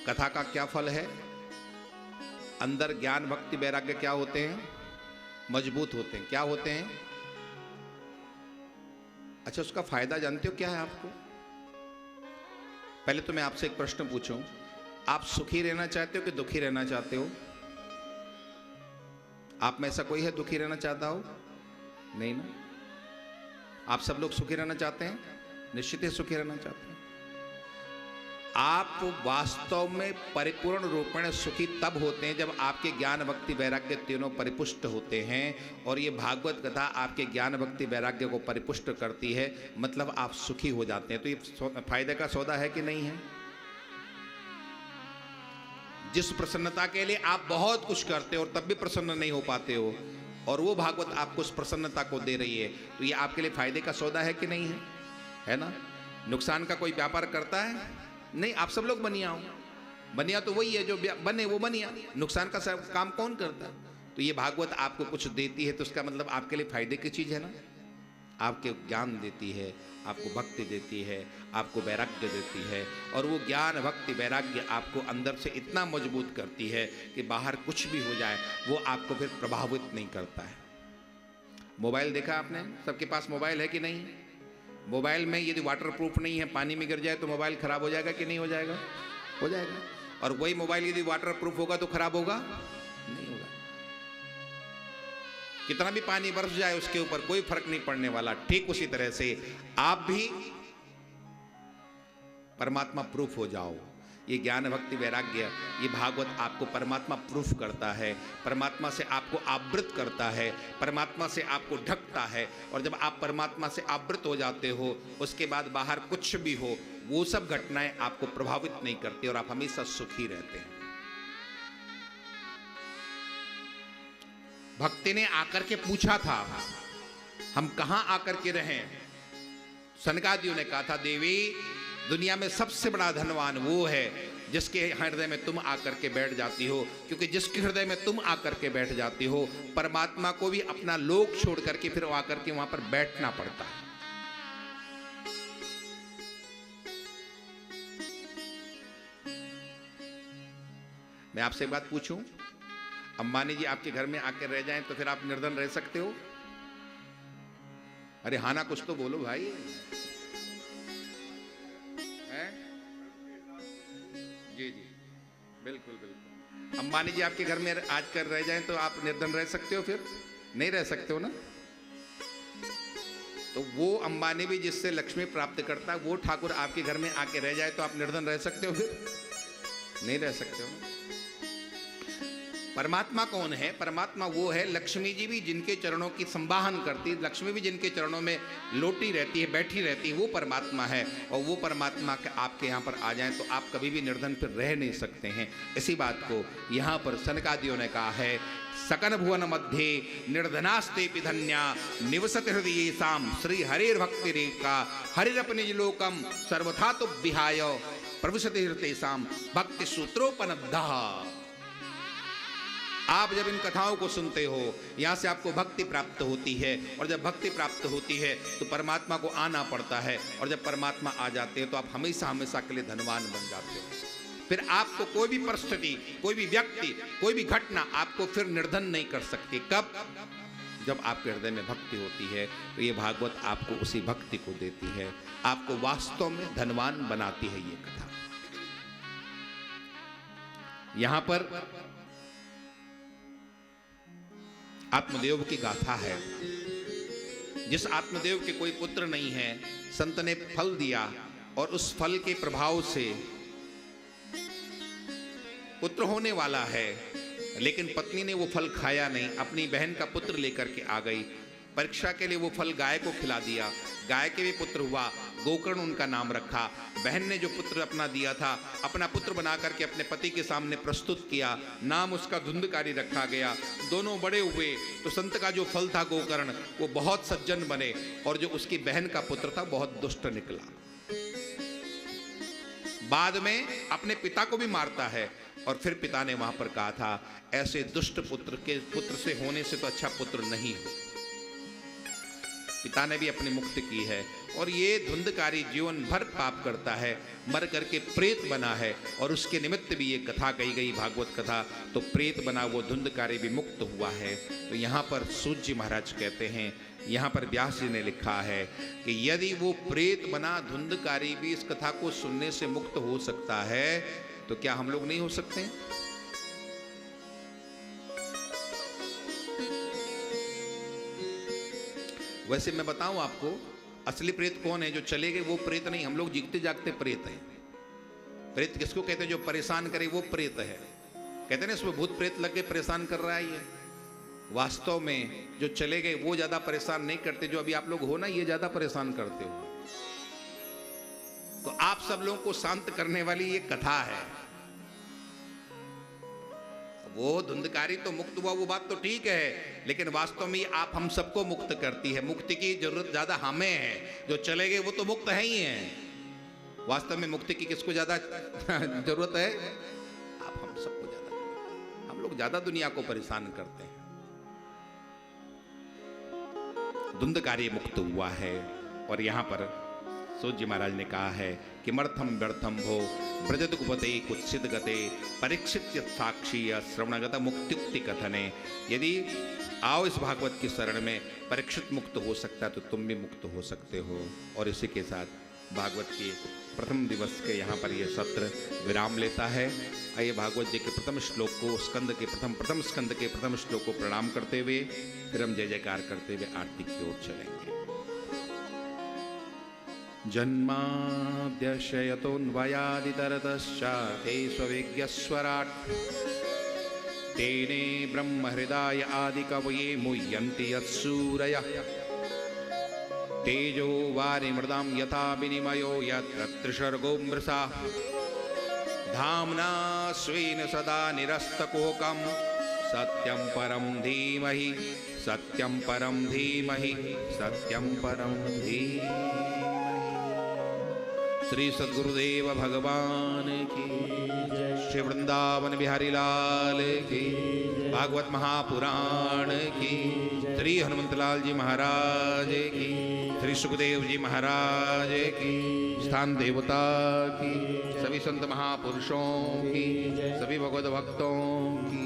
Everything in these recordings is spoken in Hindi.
कथा का क्या फल है? अंदर ज्ञान भक्ति वैराग्य क्या होते हैं? मजबूत होते हैं। क्या होते हैं? अच्छा, उसका फायदा जानते हो क्या है आपको? पहले तो मैं आपसे एक प्रश्न पूछूं, आप सुखी रहना चाहते हो कि दुखी रहना चाहते हो? आप में ऐसा कोई है दुखी रहना चाहता हो? नहीं ना। आप सब लोग सुखी रहना चाहते हैं, निश्चित ही सुखी रहना चाहते हैं। आप वास्तव में परिपूर्ण रूप में सुखी तब होते हैं जब आपके ज्ञान भक्ति वैराग्य तीनों परिपुष्ट होते हैं। और ये भागवत कथा आपके ज्ञान भक्ति वैराग्य को परिपुष्ट करती है, मतलब आप सुखी हो जाते हैं। तो ये फायदे का सौदा है कि नहीं है? जिस प्रसन्नता के लिए आप बहुत कुछ करते हो और तब भी प्रसन्न नहीं हो पाते हो, और वो भागवत आपको उस प्रसन्नता को दे रही है, तो ये आपके लिए फायदे का सौदा है कि नहीं है? है ना। नुकसान का कोई व्यापार करता है? नहीं। आप सब लोग बनिया हो। बनिया तो वही है जो बने वो बनिया। नुकसान का काम कौन करता है? तो ये भागवत आपको कुछ देती है तो उसका मतलब आपके लिए फायदे की चीज है ना। आपके ज्ञान देती है, आपको भक्ति देती है, आपको वैराग्य देती है, और वो ज्ञान भक्ति वैराग्य आपको अंदर से इतना मजबूत करती है कि बाहर कुछ भी हो जाए वो आपको फिर प्रभावित नहीं करता है। मोबाइल देखा आपने? सबके पास मोबाइल है कि नहीं? मोबाइल में यदि वाटरप्रूफ नहीं है, पानी में गिर जाए तो मोबाइल खराब हो जाएगा कि नहीं हो जाएगा? हो जाएगा। और वही मोबाइल यदि वाटरप्रूफ होगा तो खराब होगा? नहीं होगा। कितना भी पानी बरस जाए उसके ऊपर कोई फर्क नहीं पड़ने वाला। ठीक उसी तरह से आप भी परमात्मा प्रूफ हो जाओ। ये ज्ञान भक्ति वैराग्य, ये भागवत आपको परमात्मा प्रूफ करता है, परमात्मा से आपको आवृत करता है, परमात्मा से आपको ढकता है। और जब आप परमात्मा से आवृत हो जाते हो, उसके बाद बाहर कुछ भी हो वो सब घटनाएं आपको प्रभावित नहीं करती और आप हमेशा सुखी रहते हैं। भक्ति ने आकर के पूछा था, हम कहां आकर के रहें? सनकादियों ने कहा था, देवी दुनिया में सबसे बड़ा धनवान वो है जिसके हृदय में तुम आकर के बैठ जाती हो, क्योंकि जिसके हृदय में तुम आकर के बैठ जाती हो, परमात्मा को भी अपना लोक छोड़ करके फिर आकर के वहां पर बैठना पड़ता है। मैं आपसे एक बात पूछूं, अंबानी जी आपके घर में आकर रह जाएं तो फिर आप निर्धन रह सकते हो? अरे हाँ ना, कुछ तो बोलो भाई। जी जी, बिल्कुल बिल्कुल। अंबानी जी आपके घर में आज कर रह जाएं तो आप निर्धन रह सकते हो? फिर नहीं रह सकते हो ना। तो वो अंबानी भी जिससे लक्ष्मी प्राप्त करता है, वो ठाकुर आपके घर में आके रह जाए तो आप निर्धन रह सकते हो? फिर नहीं रह सकते हो ना। परमात्मा कौन है? परमात्मा वो है, लक्ष्मी जी भी जिनके चरणों की संवाहन करती है, लक्ष्मी भी जिनके चरणों में लोटी रहती है, बैठी रहती है, वो परमात्मा है। और वो परमात्मा के आपके यहाँ पर आ जाए तो आप कभी भी निर्धन फिर रह नहीं सकते हैं। इसी बात को यहाँ पर सनकादियों ने कहा है, सकन भुवन मध्य निर्धनास्ते धन्या निवसत हृदय साम श्री हरिर भक्ति रेखा हरिरपनिज लोकम सर्वथा तो विहाय प्रविशति हृदय साम भक्ति सूत्रोपनब्धा। आप जब इन कथाओं को सुनते हो, यहाँ से आपको भक्ति प्राप्त होती है, और जब भक्ति प्राप्त होती है तो परमात्मा को आना पड़ता है, और जब परमात्मा आ जाते हैं तो आप हमेशा हमेशा के लिए धनवान बन जाते हो। फिर आपको कोई भी परिस्थिति, कोई भी व्यक्ति, कोई भी घटना आपको फिर निर्धन नहीं कर सकती। कब? जब आपके हृदय में भक्ति होती है। तो ये भागवत आपको उसी भक्ति को देती है, आपको वास्तव में धनवान बनाती है ये कथा। यहां पर आत्मदेव की गाथा है। जिस आत्मदेव के कोई पुत्र नहीं है, संत ने फल दिया और उस फल के प्रभाव से पुत्र होने वाला है, लेकिन पत्नी ने वो फल खाया नहीं, अपनी बहन का पुत्र लेकर के आ गई। परीक्षा के लिए वो फल गाय को खिला दिया, गाय के भी पुत्र हुआ, गोकर्ण उनका नाम रखा। बहन ने जो पुत्र अपना दिया था, अपना पुत्र बना करके अपने पति के सामने प्रस्तुत किया, नाम उसका धुंधकारी रखा गया। दोनों बड़े हुए तो संत का जो फल था गोकर्ण, वो बहुत सज्जन बने, और जो उसकी बहन का पुत्र था बहुत दुष्ट निकला। बाद में अपने पिता को भी मारता है, और फिर पिता ने वहां पर कहा था, ऐसे दुष्ट पुत्र से होने से तो अच्छा पुत्र नहीं हो। पिता ने भी अपनी मुक्ति की है, और ये धुंधकारी जीवन भर पाप करता है, मर करके प्रेत बना है, और उसके निमित्त भी ये कथा कही गई, भागवत कथा। तो प्रेत बना वो धुंधकारी भी मुक्त हुआ है। तो यहाँ पर सूत जी महाराज कहते हैं, यहाँ पर व्यास जी ने लिखा है कि यदि वो प्रेत बना धुंधकारी भी इस कथा को सुनने से मुक्त हो सकता है, तो क्या हम लोग नहीं हो सकते? वैसे मैं बताऊं आपको, असली प्रेत कौन है? जो चले गए वो प्रेत नहीं, हम लोग जीते जागते प्रेत हैं। प्रेत किसको कहते हैं? जो परेशान करे वो प्रेत है। कहते हैं ना इसमें भूत प्रेत लग के परेशान कर रहा है ये। वास्तव में जो चले गए वो ज्यादा परेशान नहीं करते, जो अभी आप लोग हो ना, ये ज्यादा परेशान करते हो। तो आप सब लोगों को शांत करने वाली ये कथा है। वो धुंधकारी तो मुक्त हुआ, वो बात तो ठीक है, लेकिन वास्तव में आप हम सबको मुक्त करती है। मुक्ति की जरूरत ज्यादा हमें है, जो चले गए वो तो मुक्त है ही हैं। वास्तव में मुक्ति की किसको ज्यादा जरूरत है? आप हम सबको ज्यादा। हम लोग ज्यादा दुनिया को परेशान करते हैं। धुंधकारी मुक्त हुआ है। और यहां पर सूत जी महाराज ने कहा है कि मर्थम व्यर्थम भो ब्रजत कुपते कुत्सित गते परीक्षित साक्षी श्रवणगत मुक्त्युक्ति कथने। यदि आओ इस भागवत की शरण में, परीक्षित मुक्त हो सकता है तो तुम भी मुक्त हो सकते हो। और इसी के साथ भागवत के प्रथम दिवस के यहाँ पर यह सत्र विराम लेता है। आइए भागवत जी के प्रथम श्लोक को, स्कंद के प्रथम स्कंद के प्रथम श्लोक को प्रणाम करते हुए फिर हम जय जयकार करते हुए आरती की ओर चलेंगे। जन्माद्यशयतोऽन्वयादितरतश्चार्थे स्वविज्ञस्वराट् तेने ब्रह्महृदाय आदिकवये मुह्यन्ति यत्सूरयः तेजो वारिमृदां यथा विनिमयो यत्र त्रिसर्गो मृषा धाम्ना स्वेन सदा निरस्तकोकं सत्यं परं धीमहि सत्यं परं धीमहि सत्यं परं धीमहि। श्री सद्गुरुदेव भगवान की, श्री वृंदावन बिहारी लाल की, भागवत महापुराण की, श्री हनुमंतलाल जी महाराज की, श्री सुखदेव जी महाराज की, स्थान देवता की, सभी संत महापुरुषों की, सभी भगवत भक्तों की।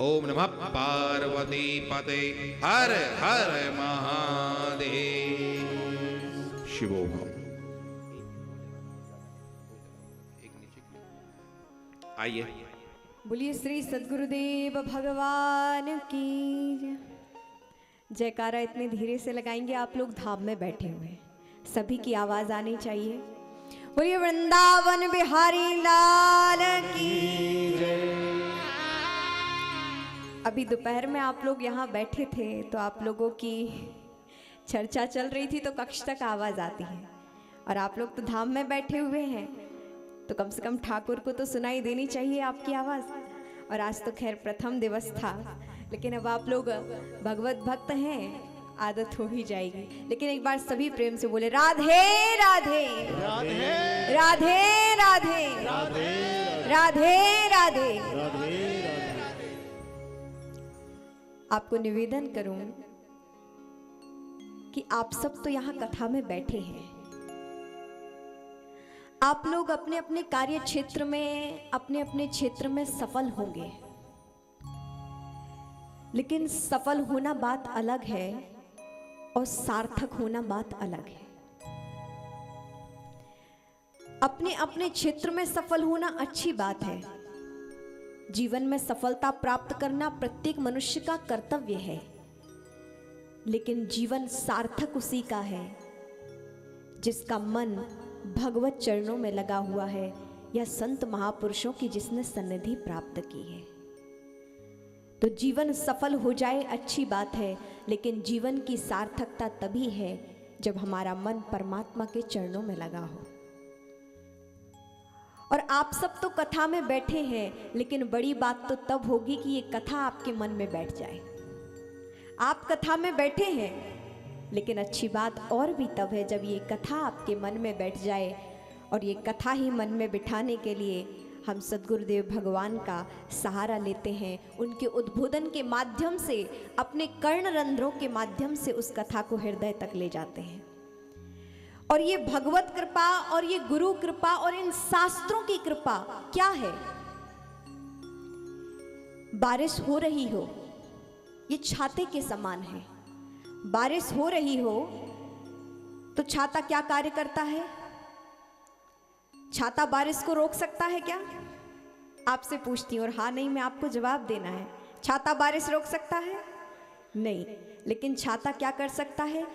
ओम नमः पार्वती पते हर हर महादेव। शिवोम। आइए बोलिए श्री सद्गुरुदेव भगवान की जयकारा इतने धीरे से लगाएंगे, आप लोग धाम में बैठे हुए, सभी की आवाज आनी चाहिए। बोलिए वृंदावन बिहारी लाल की। अभी दोपहर में आप लोग यहाँ बैठे थे तो आप लोगों की चर्चा चल रही थी तो कक्ष तक आवाज आती है, और आप लोग तो धाम में बैठे हुए हैं तो कम से कम ठाकुर को तो सुनाई देनी चाहिए आपकी आवाज। और आज तो खैर प्रथम दिवस था, लेकिन अब आप लोग भगवत भक्त हैं, आदत हो ही जाएगी। लेकिन एक बार सभी प्रेम से बोले राधे राधे राधे राधे राधे राधे राधे। आपको निवेदन करूं कि आप सब तो यहाँ कथा में बैठे हैं, आप लोग अपने अपने कार्य क्षेत्र में, अपने अपने क्षेत्र में सफल होंगे, लेकिन सफल होना बात अलग है और सार्थक होना बात अलग है। अपने अपने क्षेत्र में सफल होना अच्छी बात है। जीवन में सफलता प्राप्त करना प्रत्येक मनुष्य का कर्तव्य है, लेकिन जीवन सार्थक उसी का है जिसका मन भगवत चरणों में लगा हुआ है या संत महापुरुषों की जिसने सन्निधि प्राप्त की है। तो जीवन सफल हो जाए अच्छी बात है, लेकिन जीवन की सार्थकता तभी है जब हमारा मन परमात्मा के चरणों में लगा हो। और आप सब तो कथा में बैठे हैं, लेकिन बड़ी बात तो तब होगी कि ये कथा आपके मन में बैठ जाए। आप कथा में बैठे हैं, लेकिन अच्छी बात और भी तब है जब ये कथा आपके मन में बैठ जाए। और ये कथा ही मन में बिठाने के लिए हम सद्गुरुदेव भगवान का सहारा लेते हैं, उनके उद्बोधन के माध्यम से, अपने कर्ण रंध्रों के माध्यम से उस कथा को हृदय तक ले जाते हैं। और ये भगवत कृपा और ये गुरु कृपा और इन शास्त्रों की कृपा क्या है? बारिश हो रही हो, ये छाते के समान है। बारिश हो रही हो तो छाता क्या कार्य करता है? छाता बारिश को रोक सकता है क्या? आपसे पूछती हूँ और हाँ नहीं में आपको जवाब देना है। छाता बारिश रोक सकता है? नहीं। लेकिन छाता क्या कर सकता है?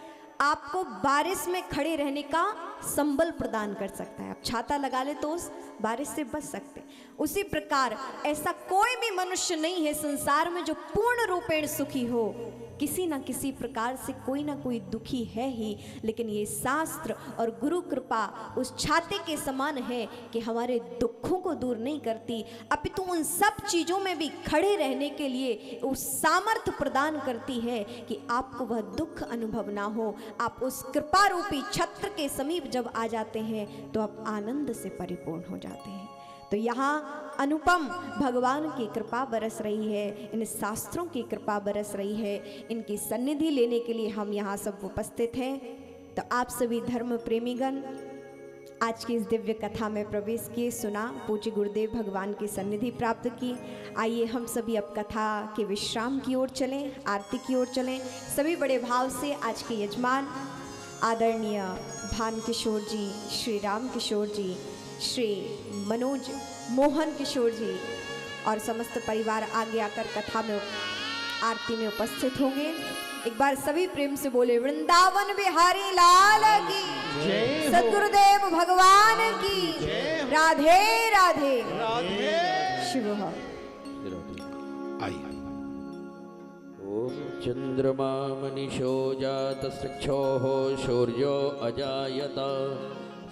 आपको बारिश में खड़े रहने का संबल प्रदान कर सकता है। आप छाता लगा ले तो उस बारिश से बच सकते। उसी प्रकार ऐसा कोई भी मनुष्य नहीं है संसार में जो पूर्ण रूपेण सुखी हो। किसी ना किसी प्रकार से कोई ना कोई दुखी है ही, लेकिन ये शास्त्र और गुरु कृपा उस छाते के समान है कि हमारे दुखों को दूर नहीं करती, अपितु उन सब चीज़ों में भी खड़े रहने के लिए उस सामर्थ्य प्रदान करती है कि आपको वह दुख अनुभव ना हो। आप उस कृपा रूपी छत्र के समीप जब आ जाते हैं तो आप आनंद से परिपूर्ण हो जाते हैं। तो यहाँ अनुपम भगवान की कृपा बरस रही है, इन शास्त्रों की कृपा बरस रही है। इनकी सन्निधि लेने के लिए हम यहाँ सब उपस्थित हैं। तो आप सभी धर्म प्रेमीगण आज की इस दिव्य कथा में प्रवेश किए, सुना, पूज्य गुरुदेव भगवान की सन्निधि प्राप्त की। आइए हम सभी अब कथा के विश्राम की ओर चलें, आरती की ओर चलें। सभी बड़े भाव से आज के यजमान आदरणीय भान किशोर जी, श्री राम किशोर जी, श्री मनोज मोहन किशोर जी और समस्त परिवार आगे आकर कथा में आरती में उपस्थित होंगे। एक बार सभी प्रेम से बोले वृंदावन बिहारी लाल की, सद्गुरुदेव भगवान की, राधे राधे, शिव। आइए। ओम चंद्रमा मनीषो जात सक्षोः शौर्यो अजायत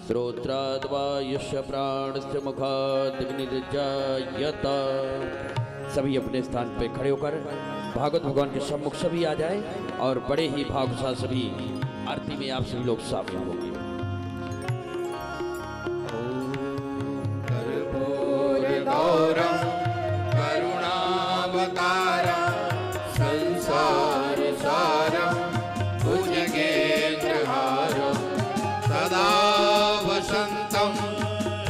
श्रोत्राद्वायुष्य प्राणस्य मुखादग्निर्जायत। सभी अपने स्थान पे खड़े होकर भागवत भगवान के सम्मुख सभी आ जाए और बड़े ही भाव के साथ सभी आरती में आप सभी लोग शामिल होंगे। कर्पूर गौरम करुणावतारम संसार सारम भुजगेन्द्रहारम सदा वसंतम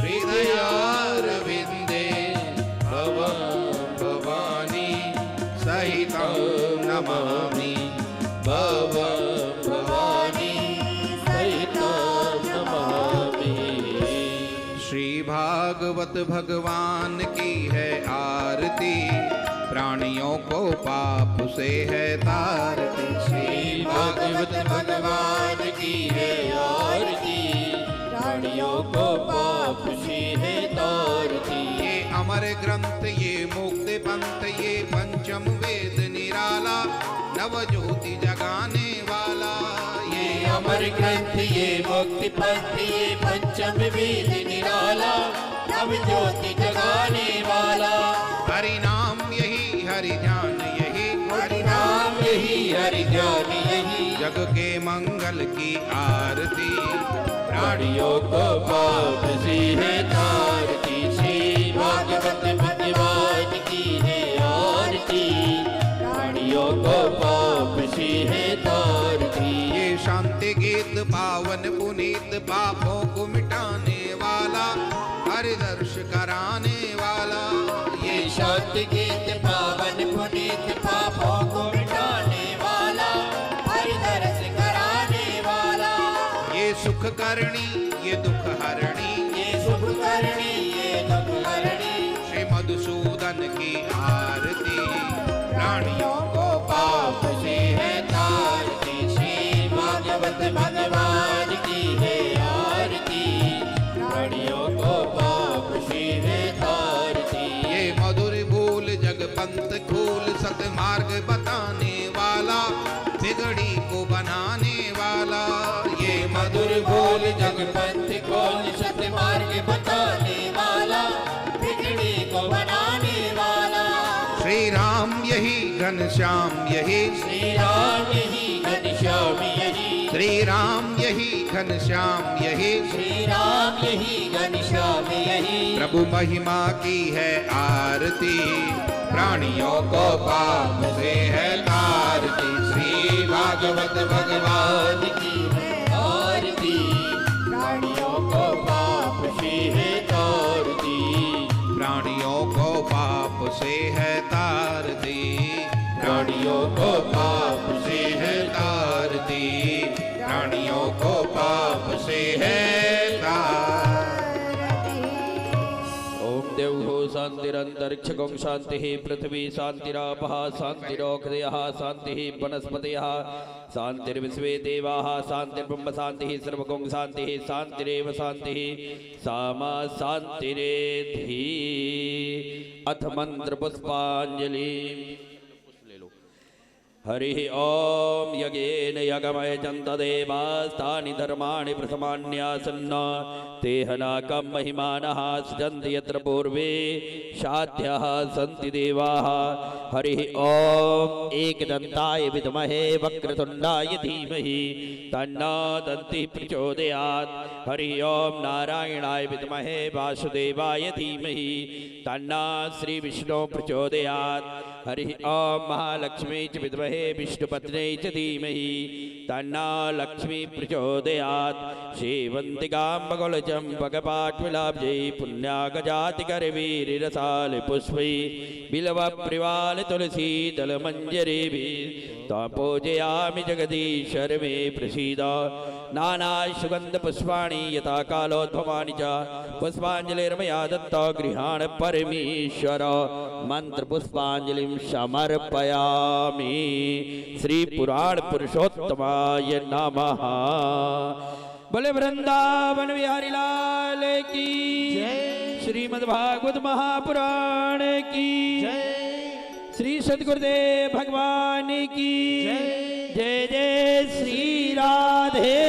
हृदयारविंदे भवं भवानी सहितं नमामि भवं भवानी सहितं नमामि। श्री भागवत भगवान की है आरती, प्राणियों को पाप से है तारती। श्री भागवत भगवान की है आरती, प्राणियों को पाप से है तारती। ये अमर ग्रंथ, ये मुक्ति पंथ, ये पंचम वेद निराला, नव ज्योति जगाने वाला। ये अमर ग्रंथ, ये मुक्ति पंथ, ये पंचम वेद निराला, नव ज्योति जगाने वाला। हरि नाम यही, हरि ध्यान यही, हरि नाम यही, हरि ध्यान यही, जग के मंगल की आरती। प्राणियों को पाप से है तारती। श्री भागवत भगवान की है आरती, प्राणियों को पाप से है तारती। ये शांति गीत पावन पुनीत, पापों को मिटाने वाला, हरि दर्श कराने वाला। ये शांति गीत पावन पुनीत, पापों को मिटाने वाला, हरि दर्श कराने वाला। ये सुख करणी, ये दुख हरणी, ये सुख करणी, ये दुख हरणी, श्री मधुसूदन की आरती। प्राणियों को पाप से है तारती। श्री भागवत भगवान की है आरती, प्राणियों को पाप से है तारती। ये मधुर बोल जग पंथ खोल, सतमार्ग बताने वाला, बिगड़ी को बनाने वाला। ये मधुर बोल जग पंथ खोल, सतमार्ग बताने वाला, बिगड़ी को बनाने वाला। श्री राम यही, घनश्याम यही, श्री राम यही, घनश्याम यही, श्री राम यही, घनश्याम यही, श्री राम यही, घनश्याम यही। प्रभु महिमा की है आरती, प्राणियों को पाप से है तारती। श्री भागवत भगवान की है आरती, अन्तरिक्षगं शान्तिः पृथ्वी शान्तिरापः शान्तिरोषधयः शान्तिः वनस्पतयः शान्तिर्विश्वे देवाः शान्तिर्ब्रह्म शान्तिः सर्वगं शान्तिः शान्तिरेव शान्तिः सामा शान्तिरेधि। अथ मंत्रपुष्पांजलि। हरि ओम यज्ञेन यज्ञमयजन्त देवास्तानि धर्माणि प्रथमान्यासन्न तेहनाकं महिमानः सृजन्ति यत्र पूर्वे साध्यः सन्ति देवाः। हरि ओम एकदन्ताय विद्महे वक्रतुण्डाय धीमहि तन्नो दन्तिः प्रचोदयात्। हरि ओम नारायणाय विद्महे वासुदेवाय धीमहि तन्नो श्रीविष्णु प्रचोदयात्। हरि ओम महालक्ष्मी च विद्महे विष्णुपत्न्यै च धीमहि तन्नो लक्ष्मी प्रचोदयात्। सेवन्तिकाम्बकुलचम्पकपाटविलाब्जै पुण्यागजातिकरवीररसालपुष्पै बिल्वप्रिवालतुलसी दलमञ्जरीभिः तां पूजयामि जगदीश्वर मे प्रसीद। नानासुगन्धपुष्पाणि यथा कालोद्भवानि च पुष्पाञ्जलिर्मया दत्ता गृहाण परमेश्वर। मंत्रपुष्पाञ्जलिं समर्पयामि। श्री पुराण पुरुषोत्तमाय नमः। बोले वृंदावन बिहारी लाल की श्रीमद्भागवत महापुराण की श्री सद्गुरुदेव भगवान की जय। जय श्री राधे